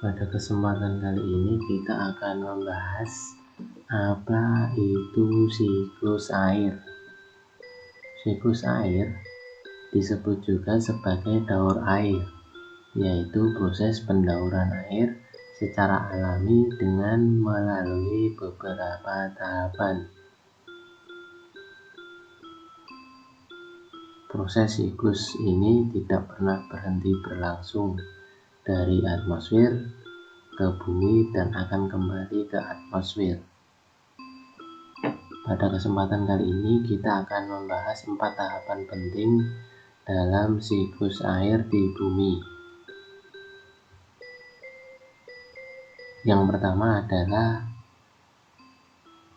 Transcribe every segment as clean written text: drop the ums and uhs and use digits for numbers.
Pada kesempatan kali ini kita akan membahas apa itu siklus air. Siklus air disebut juga sebagai daur air, yaitu proses pendauran air secara alami dengan melalui beberapa tahapan. Proses siklus ini tidak pernah berhenti berlangsung dari atmosfer ke bumi dan akan kembali ke atmosfer. Pada kesempatan kali ini kita akan membahas 4 tahapan penting dalam siklus air di bumi. Yang pertama adalah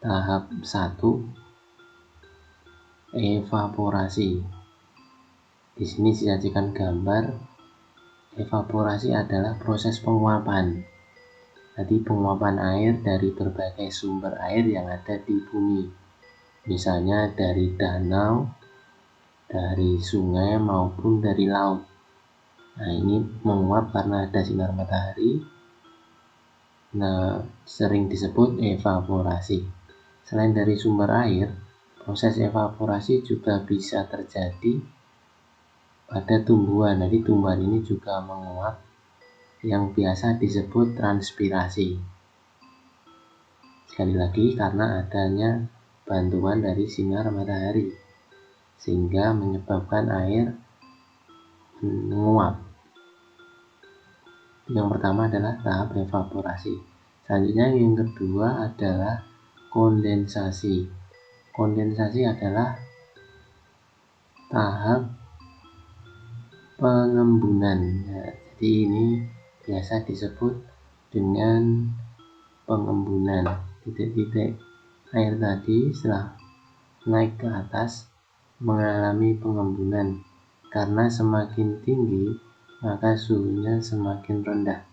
tahap 1, evaporasi. Di sini disajikan gambar. Evaporasi adalah proses penguapan. Jadi penguapan air dari berbagai sumber air yang ada di bumi. Misalnya dari danau, dari sungai maupun dari laut. Nah, ini menguap karena ada sinar matahari. Nah, sering disebut evaporasi. Selain dari sumber air, proses evaporasi juga bisa terjadi pada tumbuhan. Jadi tumbuhan ini juga menguap, yang biasa disebut transpirasi. Sekali lagi, karena adanya bantuan dari sinar matahari, sehingga menyebabkan air menguap. Yang pertama adalah tahap evaporasi. Selanjutnya yang kedua adalah kondensasi. Kondensasi adalah tahap pengembunan. Jadi ini biasa disebut dengan pengembunan. Titik-titik air tadi setelah naik ke atas mengalami pengembunan, karena semakin tinggi maka suhunya semakin rendah.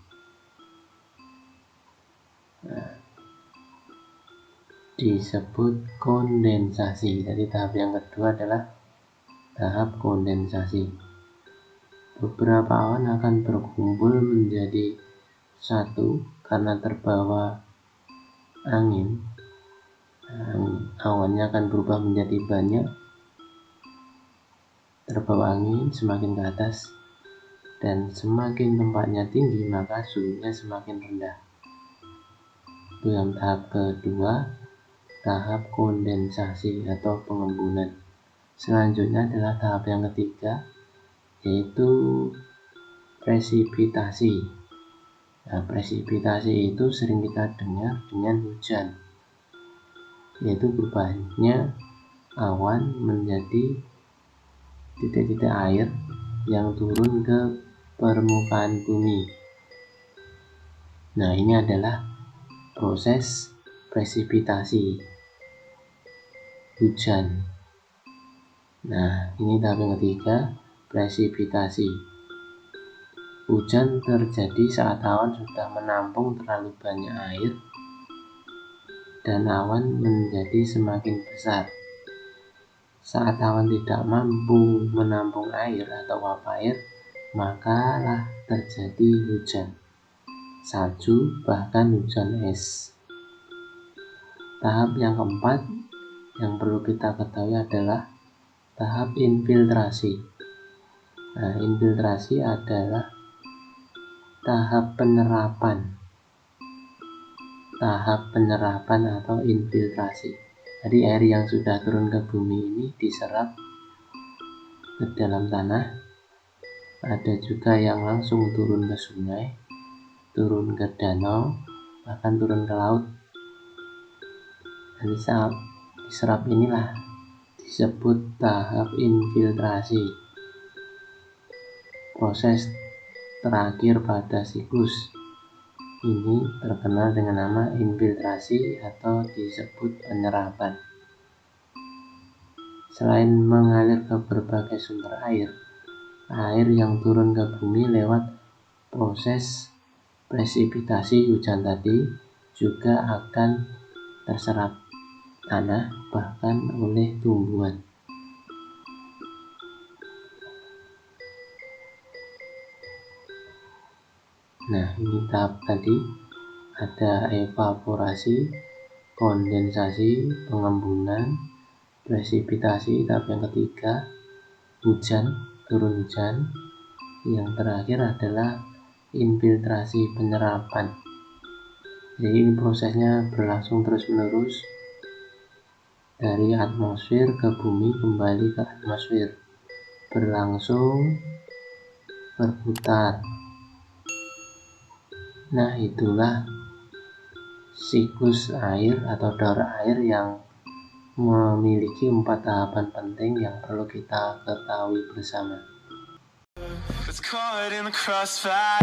Disebut kondensasi. Jadi tahap yang kedua adalah tahap kondensasi. Beberapa awan akan berkumpul menjadi satu karena terbawa angin. Awannya akan berubah menjadi banyak, terbawa angin semakin ke atas, dan semakin tempatnya tinggi maka suhunya semakin rendah. Itu yang tahap kedua, tahap kondensasi atau pengembunan. Selanjutnya adalah tahap yang ketiga, yaitu presipitasi. Nah, presipitasi itu sering kita dengar dengan hujan, yaitu berubahnya awan menjadi titik-titik air yang turun ke permukaan bumi. Nah, ini adalah proses presipitasi, hujan. Nah, ini tahap yang ketiga, presipitasi. Hujan terjadi saat awan sudah menampung terlalu banyak air dan awan menjadi semakin besar. Saat awan tidak mampu menampung air atau uap air, makalah terjadi hujan, salju, bahkan hujan es. Tahap yang keempat yang perlu kita ketahui adalah tahap infiltrasi. Nah, infiltrasi adalah tahap penyerapan. Tahap penyerapan atau infiltrasi. Jadi air yang sudah turun ke bumi ini diserap ke dalam tanah. Ada juga yang langsung turun ke sungai, turun ke danau, bahkan turun ke laut. Dan saat diserap inilah disebut tahap infiltrasi. Proses terakhir pada siklus ini terkenal dengan nama infiltrasi atau disebut penyerapan. Selain mengalir ke berbagai sumber air, air yang turun ke bumi lewat proses presipitasi hujan tadi juga akan terserap tanah, bahkan oleh tumbuhan. Nah, ini tahap tadi ada evaporasi, kondensasi, pengembunan, presipitasi. Tahap yang ketiga hujan, turun hujan. Yang terakhir adalah infiltrasi, penyerapan. Jadi ini prosesnya berlangsung terus menerus dari atmosfer ke bumi, kembali ke atmosfer, berlangsung berputar. Nah, itulah siklus air atau daur air yang memiliki 4 tahapan penting yang perlu kita ketahui bersama. It's caught in the crossfire.